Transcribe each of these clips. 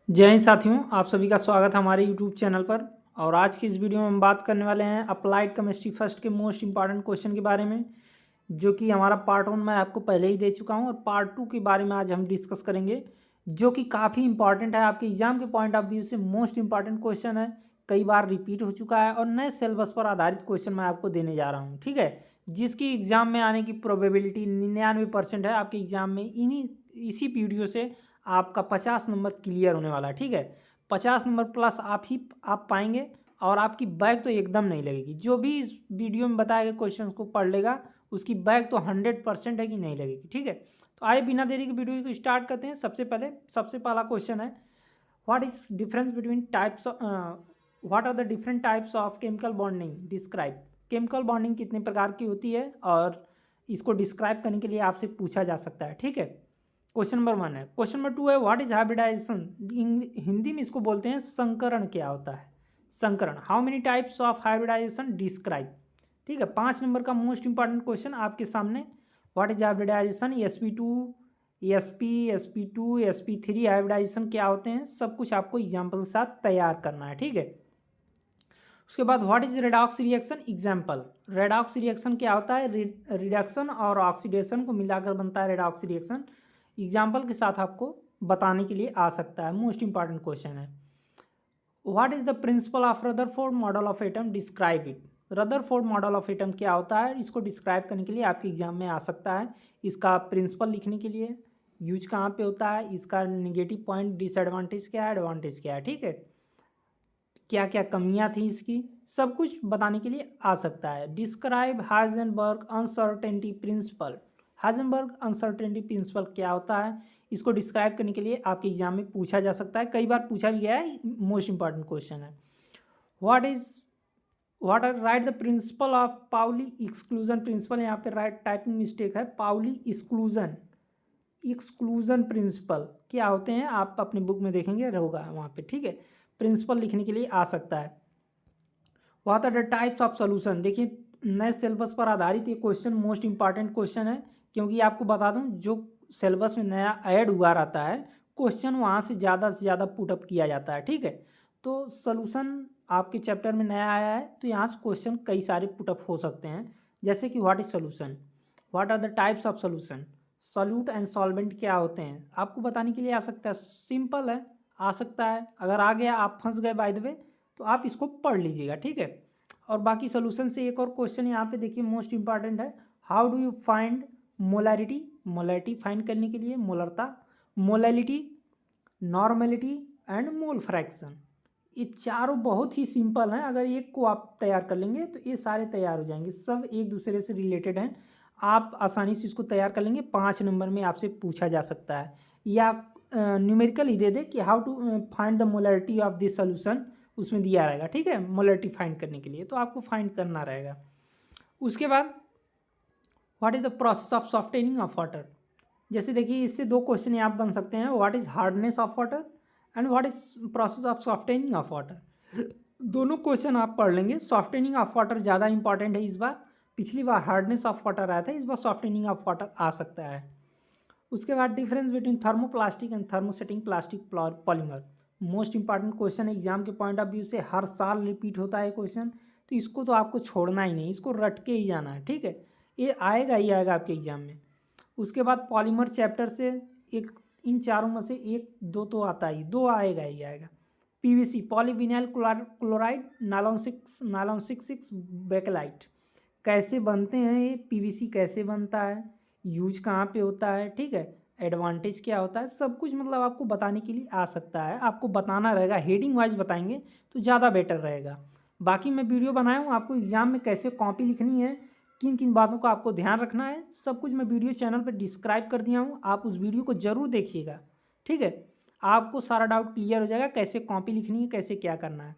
जय हिंद साथियों, आप सभी का स्वागत है हमारे यूट्यूब चैनल पर। और आज की इस वीडियो में हम बात करने वाले हैं अप्लाइड केमिस्ट्री फर्स्ट के मोस्ट इंपॉर्टेंट क्वेश्चन के बारे में, जो कि हमारा पार्ट 1 मैं आपको पहले ही दे चुका हूं। और पार्ट 2 के बारे में आज हम डिस्कस करेंगे, जो कि काफ़ी इंपॉर्टेंट है आपके एग्जाम के पॉइंट ऑफ व्यू से। मोस्ट इंपॉर्टेंट क्वेश्चन है, कई बार रिपीट हो चुका है और नए सिलेबस पर आधारित क्वेश्चन मैं आपको देने जा रहा हूँ, ठीक है। जिसकी एग्जाम में आने की प्रोबेबिलिटी 99% है। आपके एग्जाम में इसी वीडियो से आपका 50 नंबर क्लियर होने वाला है, ठीक है। 50 नंबर प्लस आप पाएंगे और आपकी बैक तो एकदम नहीं लगेगी। जो भी इस वीडियो में बताए गए क्वेश्चन को पढ़ लेगा उसकी बैक तो 100% है कि नहीं लगेगी, ठीक है। तो आइए बिना देरी के वीडियो को स्टार्ट करते हैं। सबसे पहला क्वेश्चन है, what is difference between types what are the different types of chemical bonding describe. Chemical bonding कितने प्रकार की होती है और इसको डिस्क्राइब करने के लिए आपसे पूछा जा सकता है, ठीक है। क्वेश्चन नंबर 1 है। क्वेश्चन नंबर 2 है, व्हाट इज हाइब्रिडाइजेशन। हिंदी में इसको बोलते हैं संकरण। क्या होता है संकरण? How many types of hybridization describe, ठीक है। 5 नंबर का मोस्ट इंपॉर्टेंट क्वेश्चन आपके सामने, what is hybridisation, sp2 sp2 sp3 hybridisation क्या होते हैं, सब कुछ आपको एग्जाम्पल के साथ तैयार करना है, ठीक है। उसके बाद what is redox reaction example. Redox reaction क्या होता है? रिडक्शन और ऑक्सीडेशन को मिलाकर बनता है रेडॉक्स रिएक्शन। एग्जाम्पल के साथ आपको बताने के लिए आ सकता है। मोस्ट इंपॉर्टेंट क्वेश्चन है। What is the principle of Rutherford model of atom describe it. Rutherford model of atom क्या होता है, इसको डिस्क्राइब करने के लिए आपके एग्जाम में आ सकता है। इसका प्रिंसिपल लिखने के लिए यूज कहाँ पे होता है, इसका निगेटिव पॉइंट, डिसएडवांटेज क्या है, एडवांटेज क्या है, ठीक है। क्या क्या कमियां थी इसकी, सब कुछ बताने के लिए आ सकता है। Describe Heisenberg uncertainty principle. Heisenberg uncertainty principle क्या होता है, इसको डिस्क्राइब करने के लिए आपके एग्जाम में पूछा जा सकता है, कई बार पूछा भी गया है। मोस्ट इंपॉर्टेंट क्वेश्चन है। What are write the principle of Pauli exclusion principle. यहाँ पे राइट टाइपिंग मिस्टेक है। पाउली एक्सक्लूजन प्रिंसिपल क्या होते हैं, आप अपनी बुक में देखेंगे होगा वहाँ पे, ठीक है। प्रिंसिपल लिखने के लिए आ सकता है। What are the types of solution. देखिए, नए सिलेबस पर आधारित ये क्वेश्चन मोस्ट इंपॉर्टेंट क्वेश्चन है, क्योंकि आपको बता दूं जो सिलेबस में नया ऐड हुआ रहता है क्वेश्चन, वहाँ से ज़्यादा पुटअप किया जाता है, ठीक है। तो सोल्यूशन आपके चैप्टर में नया आया है, तो यहाँ से क्वेश्चन कई सारे पुटअप हो सकते हैं। जैसे कि what is solution, what are the types of solution, solute and solvent क्या होते हैं, आपको बताने के लिए आ सकता है। सिंपल है, आ सकता है। अगर आ गया, आप फंस गए बाय द वे, तो आप इसको पढ़ लीजिएगा, ठीक है। और बाकी सोल्यूशन से एक और क्वेश्चन यहाँ पे देखिए मोस्ट इंपॉर्टेंट है, how do you find molarity. Molarity find करने के लिए मोलरता, molality, normality and mole fraction, ये चारों बहुत ही सिंपल हैं। अगर एक को आप तैयार कर लेंगे तो ये सारे तैयार हो जाएंगे, सब एक दूसरे से रिलेटेड हैं। आप आसानी से इसको तैयार कर लेंगे। 5 नंबर में आपसे पूछा जा सकता है, या न्यूमेरिकल ही दे दे कि how to find the molarity of this solution, उसमें दिया रहेगा, ठीक है। मोलैरिटी फाइंड करने के लिए तो आपको फाइंड करना रहेगा। उसके बाद what is the process of softening of water. जैसे देखिए, इससे 2 क्वेश्चन यहाँ बन सकते हैं, what is hardness of water and what is process of softening of water. दोनों क्वेश्चन आप पढ़ लेंगे। सॉफ्टेनिंग ऑफ वाटर ज़्यादा इंपॉर्टेंट है इस बार, पिछली बार हार्डनेस ऑफ वाटर आया था, इस बार सॉफ्टेनिंग ऑफ वाटर आ सकता है। उसके बाद difference between thermoplastic and thermosetting plastic polymer. Most important question है एग्जाम के पॉइंट ऑफ व्यू से, हर साल रिपीट होता है क्वेश्चन, तो इसको तो आपको छोड़ना ही नहीं, इसको रट के ही जाना है, ठीक है। ये आएगा ही आएगा आपके एग्जाम में। उसके बाद पॉलीमर चैप्टर से एक, इन चारों में से एक दो तो आता ही, दो आएगा ही आएगा। PVC polyvinyl chloride, nylon 66 bakelite, कैसे बनते हैं ये, पीवीसी कैसे बनता है, यूज कहाँ पे होता है, ठीक है। एडवांटेज क्या होता है, सब कुछ मतलब आपको बताने के लिए आ सकता है। आपको बताना रहेगा, हेडिंग वाइज बताएंगे तो ज़्यादा बेटर रहेगा। बाकी मैं वीडियो बनाया हूँ आपको एग्जाम में कैसे कॉपी लिखनी है, किन किन बातों का आपको ध्यान रखना है, सब कुछ मैं वीडियो चैनल पर डिस्क्राइब कर दिया हूँ। आप उस वीडियो को ज़रूर देखिएगा, ठीक है। आपको सारा डाउट क्लियर हो जाएगा, कैसे कॉपी लिखनी है, कैसे क्या करना है।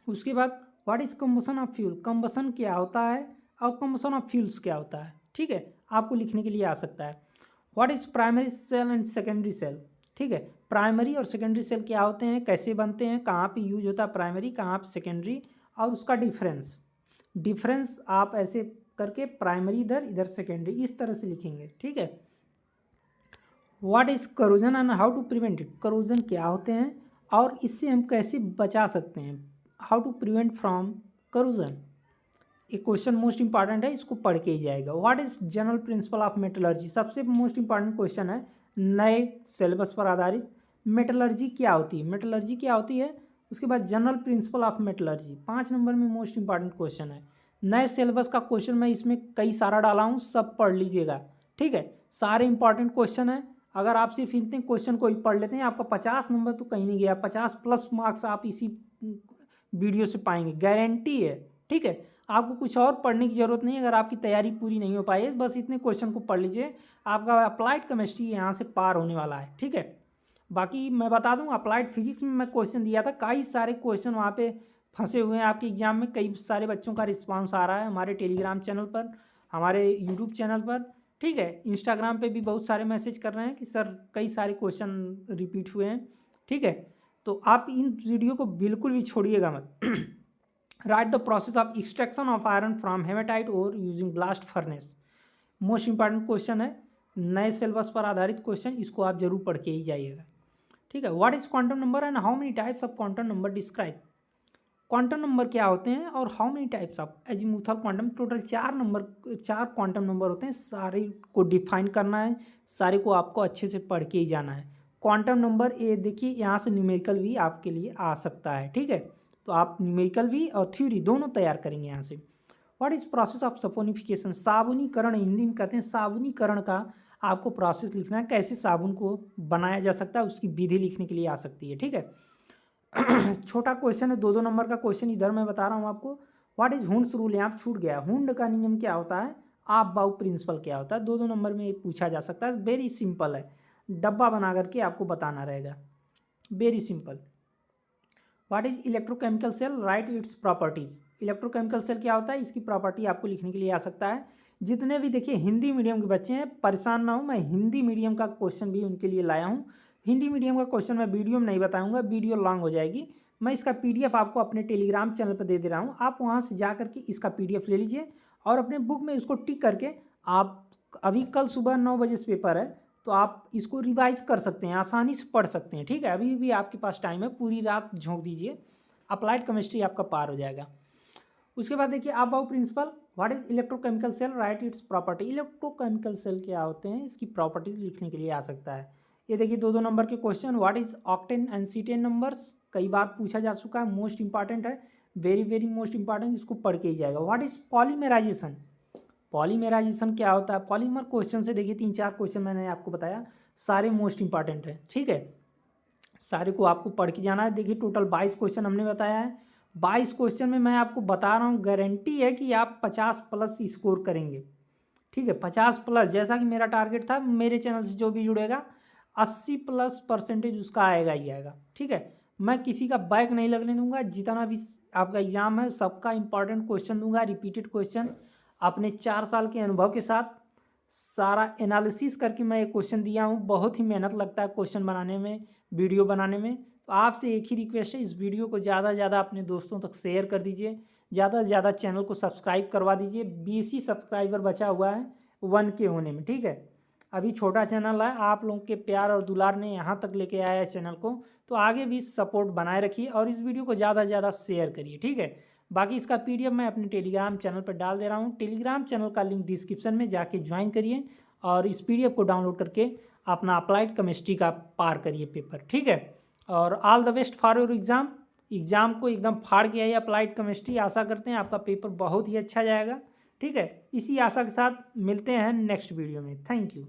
उसके बाद what is combustion of fuel, combustion क्या होता है और कम्बसन ऑफ फ्यूल्स क्या होता है, ठीक है, आपको लिखने के लिए आ सकता है। What is primary cell and secondary cell, ठीक है। प्राइमरी और सेकेंडरी सेल क्या होते हैं, कैसे बनते हैं, कहाँ पे यूज होता है प्राइमरी, कहाँ पे सेकेंडरी, और उसका डिफरेंस आप ऐसे करके प्राइमरी इधर, इधर सेकेंडरी, इस तरह से लिखेंगे, ठीक है। What is corrosion and how to prevent it. Corrosion क्या होते हैं और इससे हम कैसे बचा सकते हैं। How to prevent from corrosion, एक क्वेश्चन मोस्ट इंपॉर्टेंट है, इसको पढ़ के ही जाएगा। What is general principle of metallurgy, सबसे मोस्ट इंपॉर्टेंट क्वेश्चन है नए सिलेबस पर आधारित। मेटलर्जी क्या होती है, मेटलर्जी क्या होती है, उसके बाद general principle of metallurgy, 5 number में मोस्ट इंपॉर्टेंट क्वेश्चन है। नए सिलेबस का क्वेश्चन मैं इसमें कई सारा डाला हूँ, सब पढ़ लीजिएगा, ठीक है। सारे इंपॉर्टेंट क्वेश्चन है। अगर आप सिर्फ इतने क्वेश्चन को ही पढ़ लेते हैं आपका 50 नंबर तो कहीं नहीं गया, 50+ मार्क्स आप इसी वीडियो से पाएंगे, गारंटी है, ठीक है। आपको कुछ और पढ़ने की ज़रूरत नहीं है अगर आपकी तैयारी पूरी नहीं हो पाई है, बस इतने क्वेश्चन को पढ़ लीजिए, आपका अप्लाइड केमिस्ट्री यहाँ से पार होने वाला है, ठीक है। बाकी मैं बता दूँ अप्लाइड फिजिक्स में मैं क्वेश्चन दिया था, कई सारे क्वेश्चन वहाँ पे फंसे हुए हैं आपके एग्जाम में, कई सारे बच्चों का रिस्पांस आ रहा है हमारे टेलीग्राम चैनल पर, हमारे यूट्यूब चैनल पर, ठीक है। इंस्टाग्राम पे भी बहुत सारे मैसेज कर रहे हैं कि सर कई सारे क्वेश्चन रिपीट हुए हैं, ठीक है। तो आप इन वीडियो को बिल्कुल भी छोड़िएगा मत। Write the process of extraction of iron from hematite और using blast furnace, most important question है, नए सिलेबस पर आधारित क्वेश्चन, इसको आप जरूर पढ़ के ही जाइएगा, ठीक है। What is quantum number and how many types of quantum number describe, quantum number क्या होते हैं और how many types of azimuthal quantum, total 4 quantum number होते हैं, सारे को डिफाइन करना है, सारे को आपको अच्छे से पढ़ के ही जाना है। क्वांटम नंबर ये देखिए यहाँ से न्यूमेरिकल भी आपके लिए आ सकता है, ठीक है। तो आप न्यूमेरिकल भी और थ्योरी दोनों तैयार करेंगे यहाँ से। What is process of saponification, साबुनीकरण हिंदी में कहते हैं, साबुनीकरण का आपको प्रोसेस लिखना है, कैसे साबुन को बनाया जा सकता है उसकी विधि लिखने के लिए आ सकती है, ठीक है। छोटा क्वेश्चन है, 2 नंबर का क्वेश्चन इधर मैं बता रहा हूँ आपको। व्हाट इज हुंड्स रूल, यहाँ पे छूट गया, हुंड का नियम क्या होता है, आप बाउ प्रिंसिपल क्या होता है, 2 नंबर में पूछा जा सकता है, वेरी सिंपल है, डब्बा बना करके आपको बताना रहेगा, very simple. What is electrochemical cell, write its properties, electrochemical cell क्या होता है, इसकी प्रॉपर्टी आपको लिखने के लिए आ सकता है। जितने भी देखिए हिंदी मीडियम के बच्चे हैं परेशान ना हो, मैं हिंदी मीडियम का क्वेश्चन भी उनके लिए लाया हूँ। हिंदी मीडियम का क्वेश्चन मैं वीडियो में नहीं बताऊंगा, वीडियो लॉन्ग हो जाएगी, मैं इसका पीडीएफ आपको अपने टेलीग्राम चैनल पर दे रहा हूँ, आप वहाँ से जा करके इसका पीडीएफ ले लीजिए और अपने बुक में इसको टिक करके आप, अभी कल सुबह 9 बजे से पेपर है तो आप इसको रिवाइज कर सकते हैं, आसानी से पढ़ सकते हैं, ठीक है। अभी भी आपके पास टाइम है, पूरी रात झोंक दीजिए, अप्लाइड केमिस्ट्री आपका पार हो जाएगा। उसके बाद देखिए आप बाउ principle, what is electrochemical cell, write its property, electrochemical cell क्या होते हैं इसकी प्रॉपर्टीज लिखने के लिए आ सकता है। ये देखिए 2 नंबर के question, what is octane and cetane numbers, कई बार पूछा जा चुका है, मोस्ट इंपॉर्टेंट है, वेरी वेरी मोस्ट इंपॉर्टेंट, इसको पढ़ के ही जाएगा। व्हाट इज पॉलीमेराइजेशन, पॉलीमेराइजेशन क्या होता है, पॉलीमर क्वेश्चन से देखिए 3-4 क्वेश्चन मैंने आपको बताया, सारे मोस्ट इंपॉर्टेंट है, ठीक है। सारे को आपको पढ़ के जाना है। देखिए टोटल 22 क्वेश्चन हमने बताया है, 22 क्वेश्चन में मैं आपको बता रहा हूँ गारंटी है कि आप 50+ स्कोर करेंगे, ठीक है। 50+, जैसा कि मेरा टारगेट था, मेरे चैनल से जो भी जुड़ेगा 80+ % उसका आएगा ही आएगा, ठीक है। मैं किसी का बैक नहीं लगने दूंगा, जितना भी आपका एग्जाम है सबका इंपॉर्टेंट क्वेश्चन दूंगा, रिपीटेड क्वेश्चन, अपने 4 साल के अनुभव के साथ सारा एनालिसिस करके मैं एक क्वेश्चन दिया हूँ। बहुत ही मेहनत लगता है क्वेश्चन बनाने में, वीडियो बनाने में, तो आपसे एक ही रिक्वेस्ट है, इस वीडियो को ज़्यादा से ज़्यादा अपने दोस्तों तक शेयर कर दीजिए, ज़्यादा से ज़्यादा चैनल को सब्सक्राइब करवा दीजिए। 20 ही सब्सक्राइबर बचा हुआ है 1K होने में, ठीक है। अभी छोटा चैनल है, आप लोगों के प्यार और दुलार ने यहाँ तक लेके आया है चैनल को, तो आगे भी सपोर्ट बनाए रखिए और इस वीडियो को ज़्यादा से ज़्यादा शेयर करिए, ठीक है। बाकी इसका पीडीएफ मैं अपने टेलीग्राम चैनल पर डाल दे रहा हूँ, टेलीग्राम चैनल का लिंक डिस्क्रिप्शन में जाके ज्वाइन करिए और इस पीडीएफ को डाउनलोड करके अपना अप्लाइड केमिस्ट्री का पार करिए पेपर, ठीक है। और all the best for your exam, exam को एकदम फाड़ के आइए अप्लाइड केमिस्ट्री, आशा करते हैं आपका पेपर बहुत ही अच्छा जाएगा, ठीक है। इसी आशा के साथ मिलते हैं नेक्स्ट वीडियो में, थैंक यू।